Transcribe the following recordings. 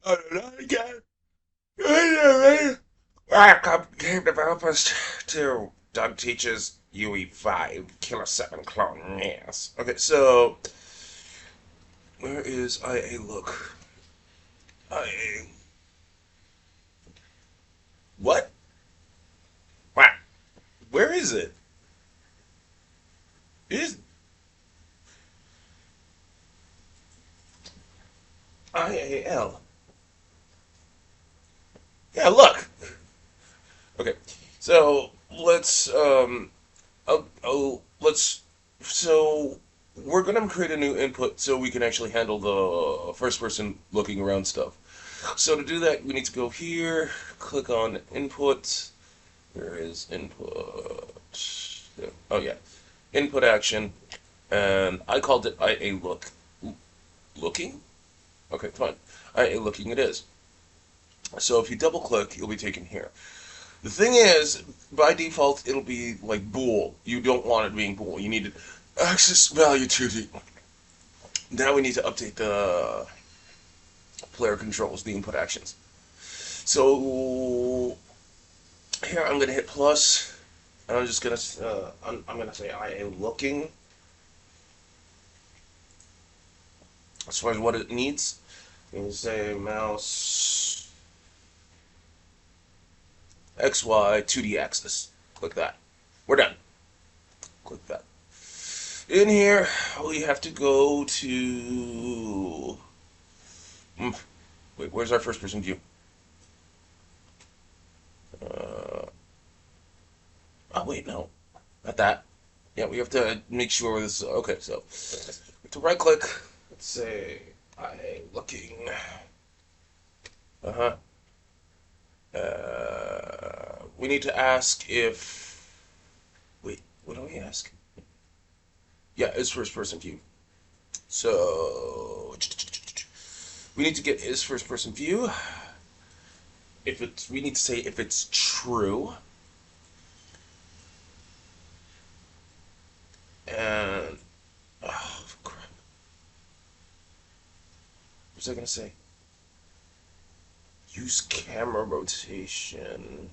Oh, no, again. Welcome, game developers, to Doug Teaches Ue5 Killer 7 Clone. Yes. Okay, so where is IA look? IA. What? What? Where is it? Is IAL? Yeah, look. Okay, so let's so we're gonna create a new input so we can actually handle the first person looking around stuff. So to do that, we need to go here, click on input. Where is input? Oh yeah, input action, and I called it IA look. Looking? Okay, fine. IA looking it is. So if you double click, you'll be taken here. The thing is, by default, it'll be like bool. You don't want it being bool. You need access value to the. Now we need to update the player controls, the input actions. So here I'm gonna hit plus, and I'm just gonna I'm gonna say I am looking as far as what it needs. I'm gonna say mouse XY 2D axis. Click that. We're done. Click that. In here, we have to go to. Wait, where's our first person view? Uh, oh wait, no, not that. Yeah, we have to make sure this. Okay, so to right click. Let's say I looking. Uh huh. We need to ask if. Wait, what do we ask? Yeah, it's first person view. So we need to get is first person view. If it's, we need to say if it's true, and oh crap, what's I gonna say? Use camera rotation.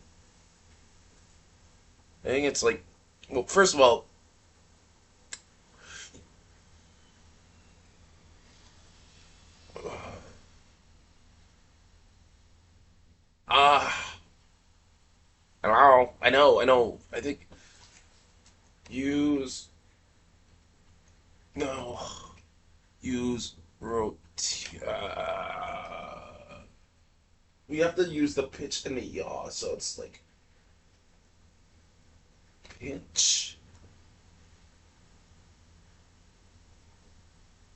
I think it's like, well, first of all, ah, hello. I know. I think use no use rotate. We have to use the pitch and the yaw, so it's like pitch.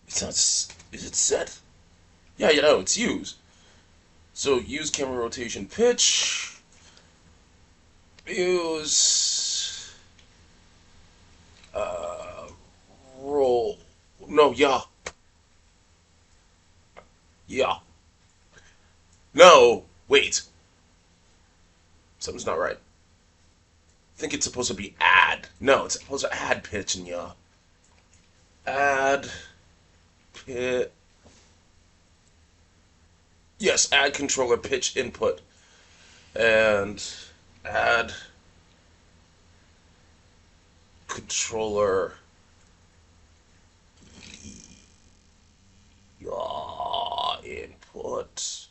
It's not. Is it set? Yeah, you know it's use. So use camera rotation pitch. Use uh roll. No, yeah, yeah. No, wait. Something's not right. I think it's supposed to be add. No, it's supposed to add pitch and yaw. Add pitch. Yes, add controller pitch input and add controller yaw input.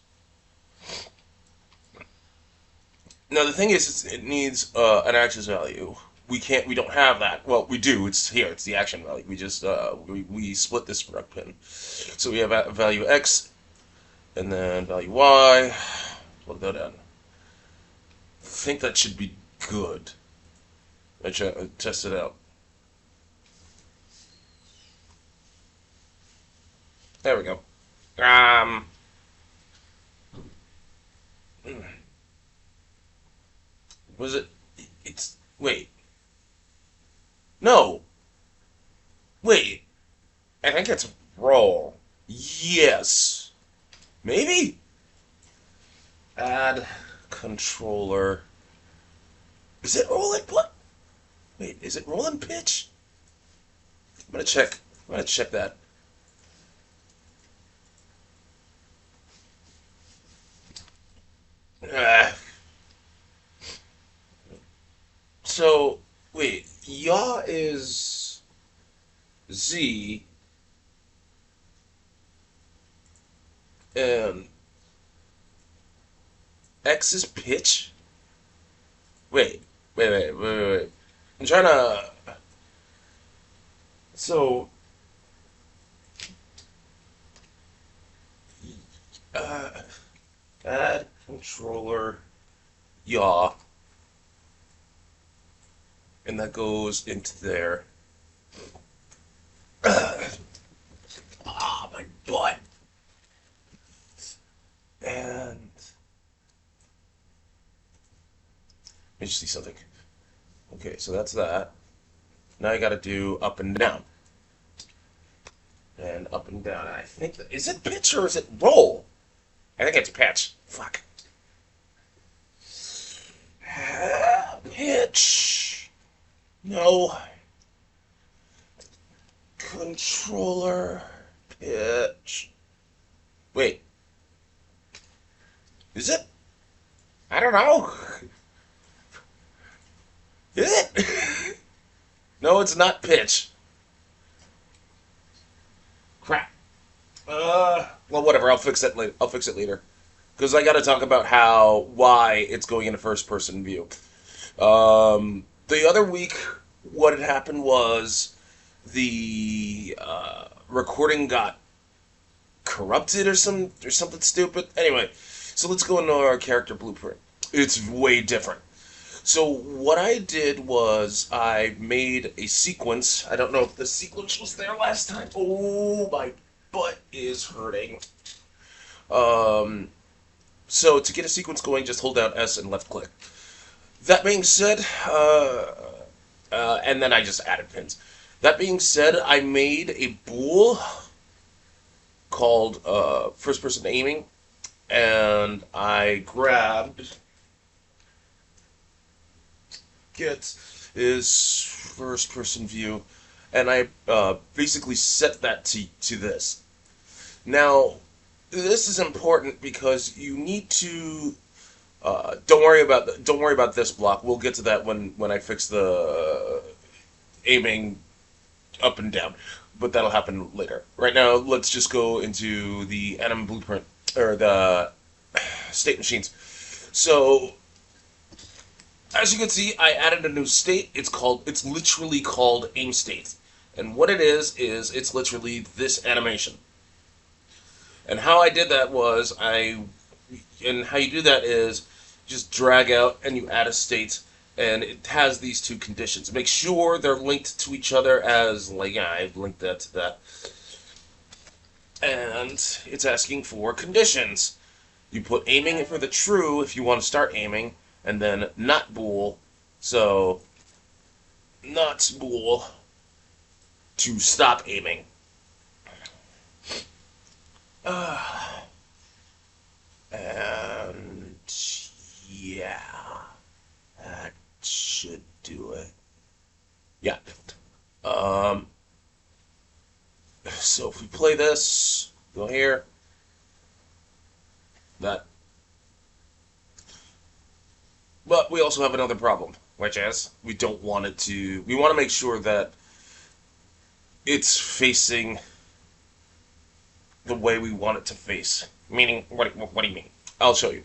Now the thing is, it needs an access value. We don't have that. Well, we do. It's here. It's the action value. We just we split this rec pin. So we have a value x and then value y. Plug that in. I think that should be good. I test it out. There we go. Um, was it? It's wait. No, wait. I think it's roll. Yes. Maybe? Add controller. Is it roll input? Wait, is it roll and pitch? I'm gonna check. I'm gonna check that. Uh, so, wait, yaw is Z, and X is pitch? Wait, wait. I'm trying to. So, uh, add controller yaw, and that goes into there. Ah, my butt. And let me just see something. Okay, so that's that. Now I gotta do up and down. And up and down. I think, is it pitch or is it roll? I think it's pitch. Fuck. Pitch. No. Controller. Pitch. Wait. Is it? I don't know. Is it? No, it's not pitch. Crap. Well, whatever. I'll fix that later. I'll fix it later. Because I got to talk about why it's going into first person view. The other week, what had happened was the recording got corrupted or something stupid. Anyway, so let's go into our character blueprint. It's way different. So what I did was I made a sequence. I don't know if the sequence was there last time. Oh, my butt is hurting. Um, so to get a sequence going, just hold down S and left click. That being said, and then I just added pins. That being said, I made a bool called first person aiming, and I grabbed get is first person view, and I basically set that to this. Now, this is important because you need to don't worry about this block. We'll get to that when I fix the aiming up and down, but that'll happen later. Right now, let's just go into the anim blueprint or the state machines. So, as you can see, I added a new state. It's literally called aim state, and what it is it's literally this animation. And how I did that was and how you do that is just drag out and you add a state, and it has these two conditions. Make sure they're linked to each other as, like, yeah, I've linked that to that. And it's asking for conditions. You put aiming for the true if you want to start aiming, and then not bool, so not bool to stop aiming. And yeah, that should do it. Yeah. Um, so if we play this, go here, that. But we also have another problem, which is we don't want it to. We want to make sure that it's facing the way we want it to face. Meaning, what do you mean? I'll show you.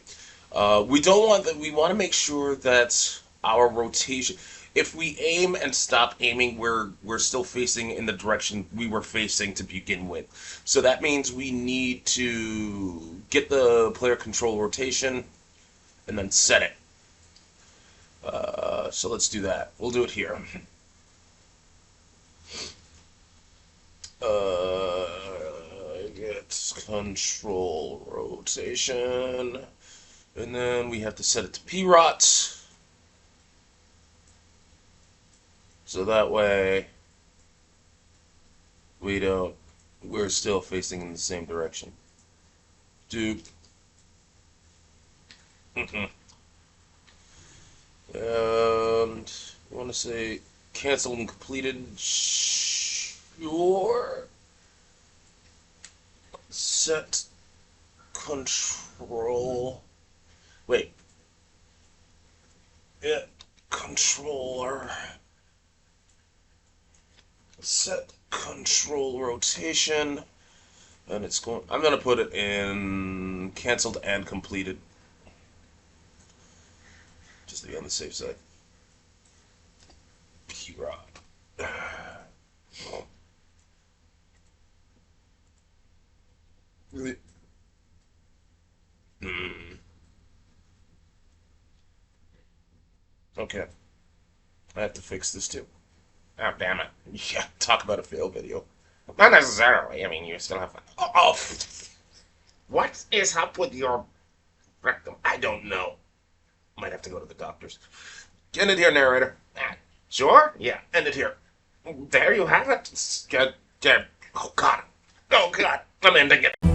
We don't want that. We want to make sure that our rotation. If we aim and stop aiming, we're still facing in the direction we were facing to begin with. So that means we need to get the player control rotation and then set it. So let's do that. We'll do it here. Get control rotation, and then we have to set it to P-Rot, so that way we're still facing in the same direction. And you want to say cancel and completed? Sure. Set control. Wait. Yeah. Controller. Set control rotation. And it's going. I'm going to put it in canceled and completed. Just to be on the safe side. P-Rod. Really? Okay. I have to fix this too. Oh, damn it. Yeah, talk about a fail video. Not necessarily. I mean, you still have fun. What is up with your rectum? I don't know. Might have to go to the doctor's. End it here, narrator. Sure? Yeah, end it here. There you have it. Oh, God. Oh, God. I'm ending it.